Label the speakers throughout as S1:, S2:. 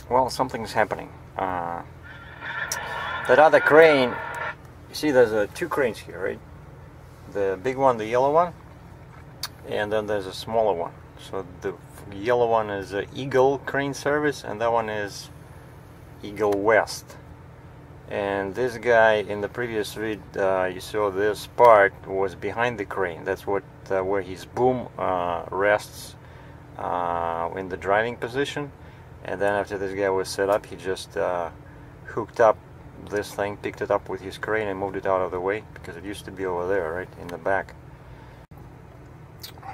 S1: Well, something's happening. That other crane, you see there's two cranes here, right? The big one, the yellow one, and then there's a smaller one. So the yellow one is Eagle Crane Service, and that one is Eagle West. And this guy in the previous vid, you saw this part was behind the crane. That's what where his boom rests in the driving position. And then after this guy was set up, he just hooked up this thing, picked it up with his crane and moved it out of the way, because it used to be over there, right in the back.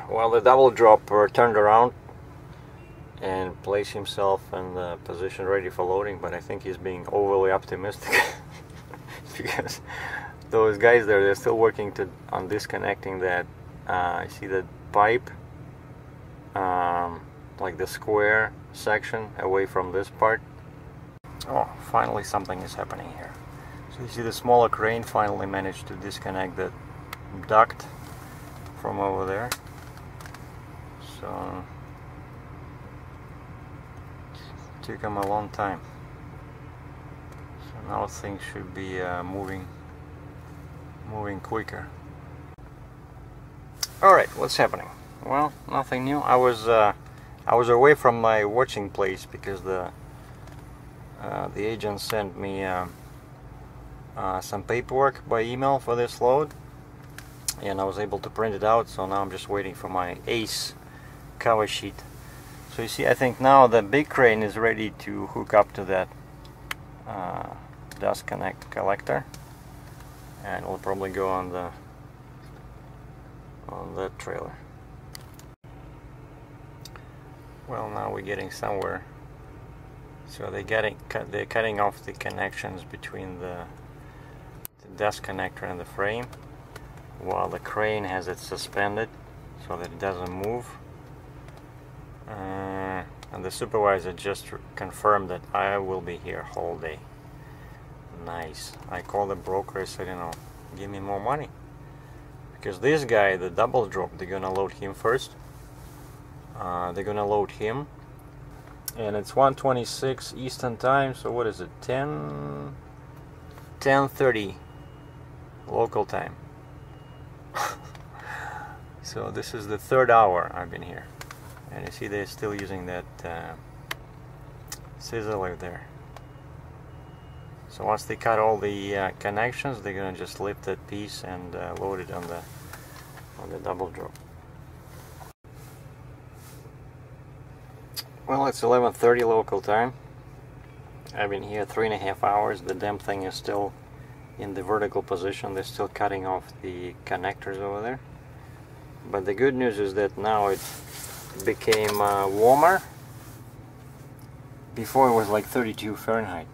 S1: Well, the double dropper turned around and placed himself in the position ready for loading, but I think he's being overly optimistic because those guys there, they're still working on disconnecting that. I see that pipe, like the square section away from this part. Oh, finally something is happening here. So you see the smaller crane finally managed to disconnect the duct from over there. So it took him a long time. So now things should be moving quicker. Alright, what's happening? Well, nothing new. I was away from my watching place because the agent sent me some paperwork by email for this load, and I was able to print it out, so now I'm just waiting for my ACE cover sheet. So you see, I think now the big crane is ready to hook up to that dust connect collector, and we'll probably go on that trailer. Well, now we're getting somewhere. So they're cutting off the connections between the dust connector and the frame, while the crane has it suspended so that it doesn't move. And the supervisor just confirmed that I will be here whole day. Nice. I called the broker, I said, you know, give me more money. Because this guy, the double drop, they're gonna load him first. They're gonna load him. And it's 1:26 Eastern time, so what is it? 10:30 local time. So this is the third hour I've been here, and you see they're still using that scissor lift there. So once they cut all the connections, they're gonna just lift that piece and load it on the double drop. Well, it's 11:30 local time. I've been here 3.5 hours. The damn thing is still in the vertical position. They're still cutting off the connectors over there. But the good news is that now it became warmer. Before it was like 32 Fahrenheit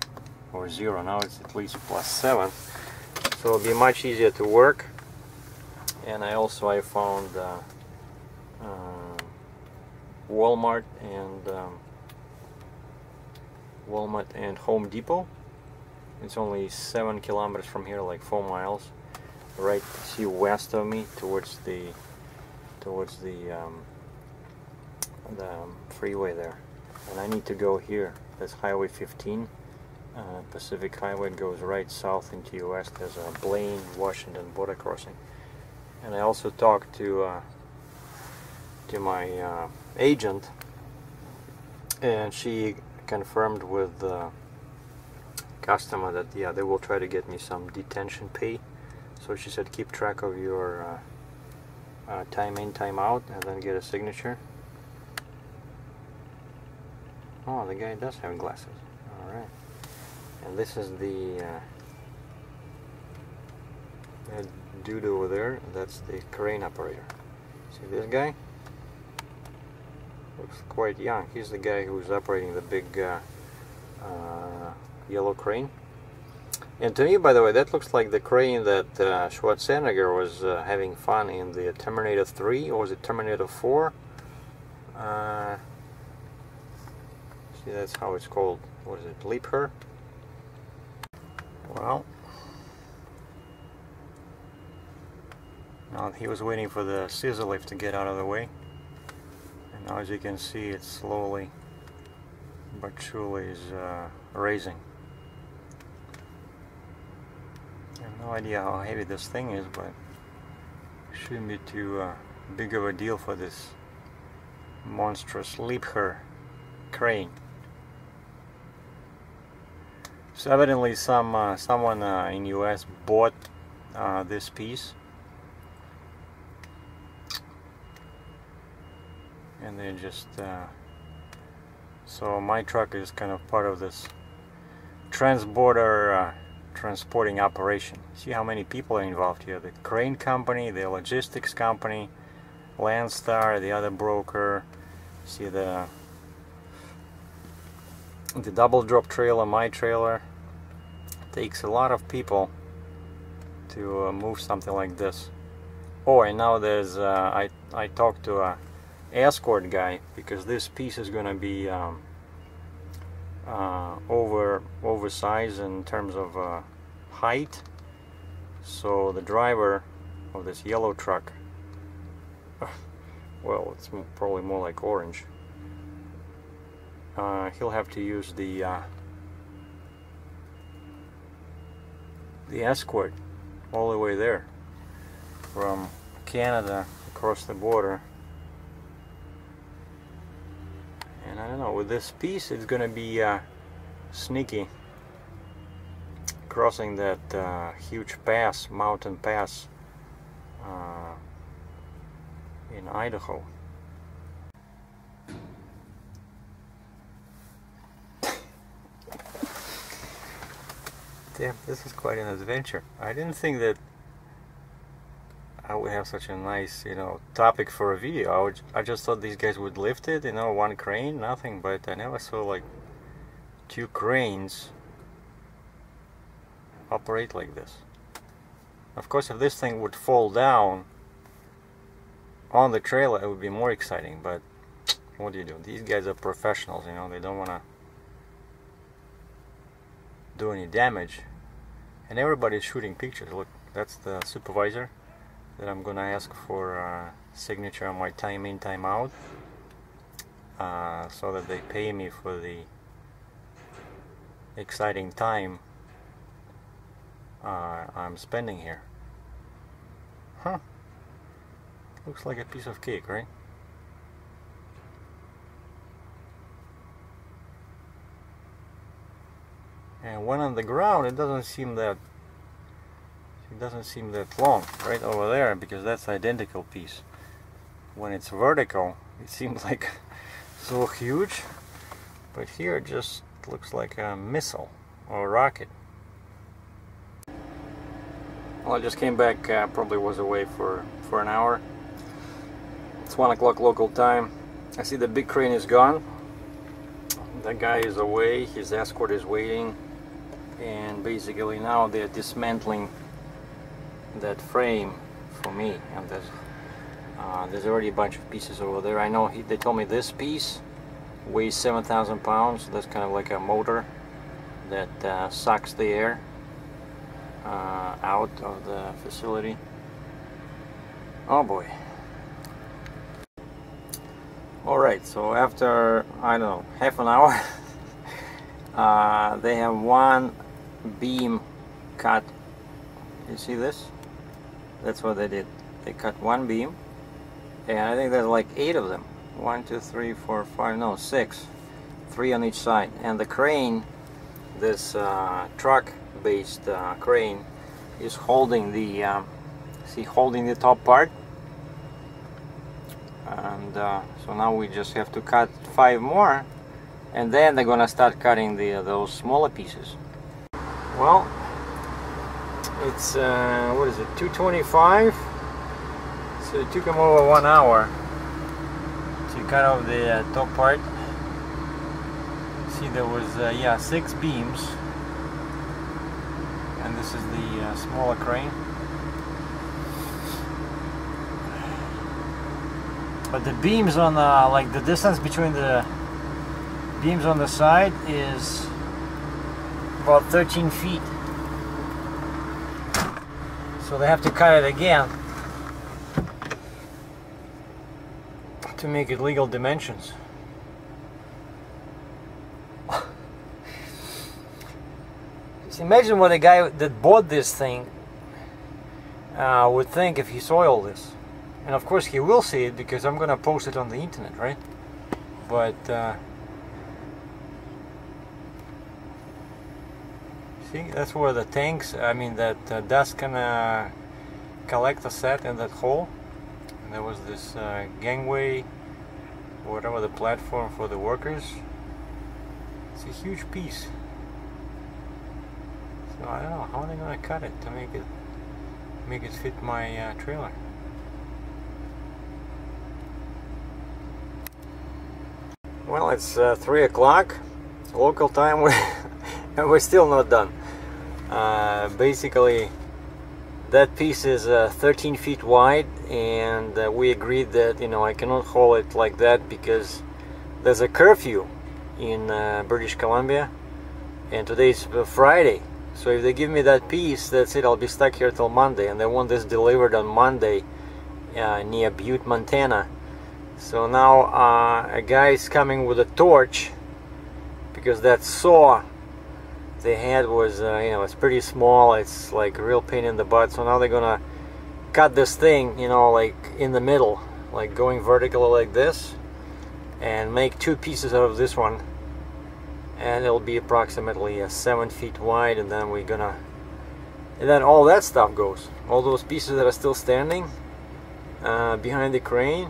S1: or 0. Now it's at least +7. So it'll be much easier to work. And I found Walmart and Home Depot. It's only 7 kilometers from here, like 4 miles, right west of me towards the freeway there. And I need to go here. That's Highway 15, Pacific Highway. It goes right south into US. There's a Blaine, Washington border crossing. And I also talked to my agent, and she confirmed with the customer that yeah, they will try to get me some detention pay. So she said keep track of your time in, time out, and then get a signature. Oh, the guy does have glasses. Alright. And this is the that dude over there. That's the crane operator. See this guy? Looks quite young. He's the guy who's operating the big yellow crane. And to me, by the way, that looks like the crane that Schwarzenegger was having fun in the Terminator 3, or was it Terminator 4? See, that's how it's called. What is it? Leaper? Well, now he was waiting for the scissor lift to get out of the way. And now, as you can see, it's slowly but it truly is raising. I have no idea how heavy this thing is, but it shouldn't be too big of a deal for this monstrous Liebherr crane. So evidently someone in US bought this piece, and they just so my truck is kind of part of this transborder transporting operation. See how many people are involved here: the crane company, the logistics company, Landstar, the other broker. See the double drop trailer, my trailer. It takes a lot of people to move something like this. Oh, and now there's I talked to a Escort guy, because this piece is going to be oversized in terms of height. So the driver of this yellow truck, well, it's probably more like orange, he'll have to use the Escort all the way there from Canada across the border. And I don't know, with this piece it's gonna be sneaky crossing that huge pass, mountain pass in Idaho. Damn, this is quite an adventure. I didn't think that I would have such a nice, topic for a video. I just thought these guys would lift it, one crane, nothing, but I never saw like two cranes operate like this. Of course, if this thing would fall down on the trailer, it would be more exciting, but what do you do? These guys are professionals, they don't want to do any damage. And everybody's shooting pictures. Look, that's the supervisor that I'm gonna ask for signature on my time in, time out, so that they pay me for the exciting time I'm spending here. Huh. Looks like a piece of cake, right? And when on the ground, it doesn't seem that long, right over there, because that's the identical piece. When it's vertical, it seems like so huge, but here it just looks like a missile or a rocket. Well, I just came back, probably was away for an hour. It's 1 o'clock local time. I see the big crane is gone. That guy is away, his Escort is waiting, and basically now they're dismantling that frame for me, and there's already a bunch of pieces over there. I know they told me this piece weighs 7,000 pounds. That's kind of like a motor that sucks the air out of the facility. Oh boy. Alright, so after, I don't know, half an hour they have one beam cut. You see this? That's what they did. They cut one beam, and I think there's like 8 of them. 1, 2, 3, 4, 5, no, 6. 3 on each side. And the crane, this truck-based crane, is holding the, holding the top part. And so now we just have to cut 5 more, and then they're gonna start cutting those smaller pieces. Well, it's what is it, 2:25? So it took them over 1 hour to cut off the top part. See, there was 6 beams, and this is the smaller crane. But the beams on like the distance between the beams on the side is about 13 feet. So they have to cut it again to make it legal dimensions. So imagine what a guy that bought this thing would think if he saw all this. And of course he will see it because I'm gonna post it on the internet, right? But see, that's where the tanks, I mean that dust can collect the set in that hole. And there was this gangway, whatever, the platform for the workers. It's a huge piece. So I don't know, how are they gonna cut it to make it fit my trailer? Well, it's 3 o'clock local time. We're still not done. Basically, that piece is 13 feet wide, and we agreed that, you know, I cannot haul it like that because there's a curfew in British Columbia, and today's Friday. So if they give me that piece, that's it. I'll be stuck here till Monday, and they want this delivered on Monday near Butte, Montana. So now a guy is coming with a torch because that saw they had was, you know, it's pretty small. It's like a real pain in the butt. So now they're gonna cut this thing, you know, like in the middle, like going vertical like this, and make 2 pieces out of this one. And it'll be approximately 7 feet wide, and then we're gonna, and then all that stuff goes. All those pieces that are still standing behind the crane.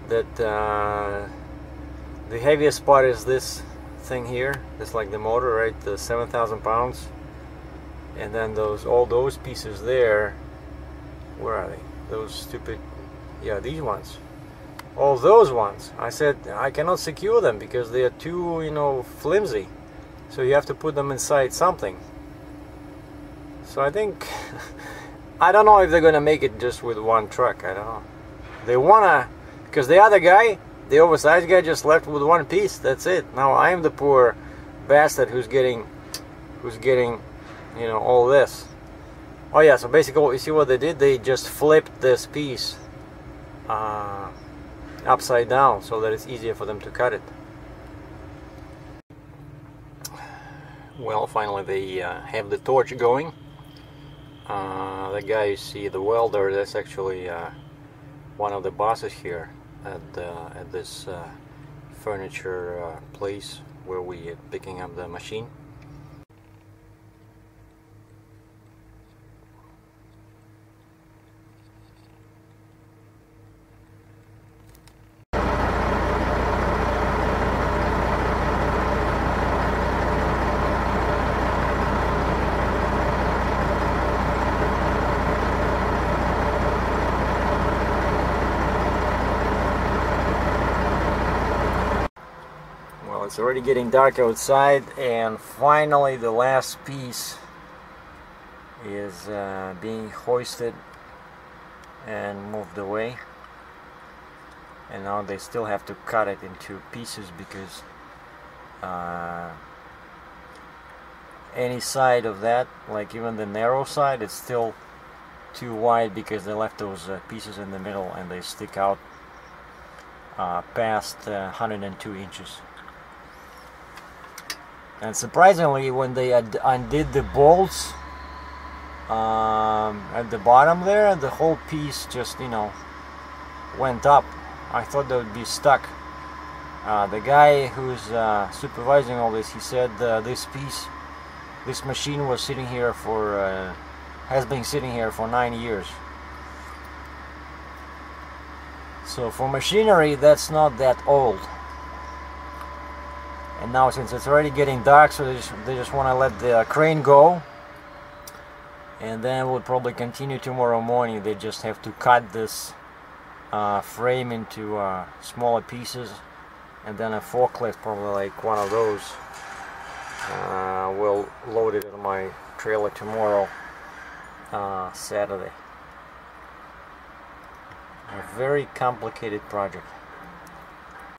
S1: That the heaviest part is this thing here. It's like the motor, right? The 7,000 pounds. And then all those pieces there. Where are they? Those stupid, yeah, these ones. All those ones. I said I cannot secure them because they are too, you know, flimsy. So you have to put them inside something. So I think I don't know if they're gonna make it just with one truck. I don't know. They wanna. Because the other guy, the oversized guy, just left with 1 piece. That's it. Now I'm the poor bastard who's getting, you know, all this. Oh yeah. So basically, you see what they did? They just flipped this piece upside down so that it's easier for them to cut it. Well, finally they have the torch going. The guy you see, the welder, that's actually one of the bosses here at this furniture place where we are picking up the machine. It's already getting dark outside, and finally the last piece is being hoisted and moved away. And now they still have to cut it into pieces because any side of that, like even the narrow side, it's still too wide because they left those pieces in the middle and they stick out past 102 inches. And surprisingly, when they undid the bolts at the bottom there, the whole piece just, you know, went up. I thought they would be stuck. The guy who's supervising all this, he said this machine was sitting here for, has been sitting here for 9 years. So for machinery, that's not that old. And now since it's already getting dark, so they just want to let the crane go, and then we'll probably continue tomorrow morning. They just have to cut this frame into smaller pieces, and then a forklift, probably like one of those, will load it in my trailer tomorrow, Saturday. A very complicated project.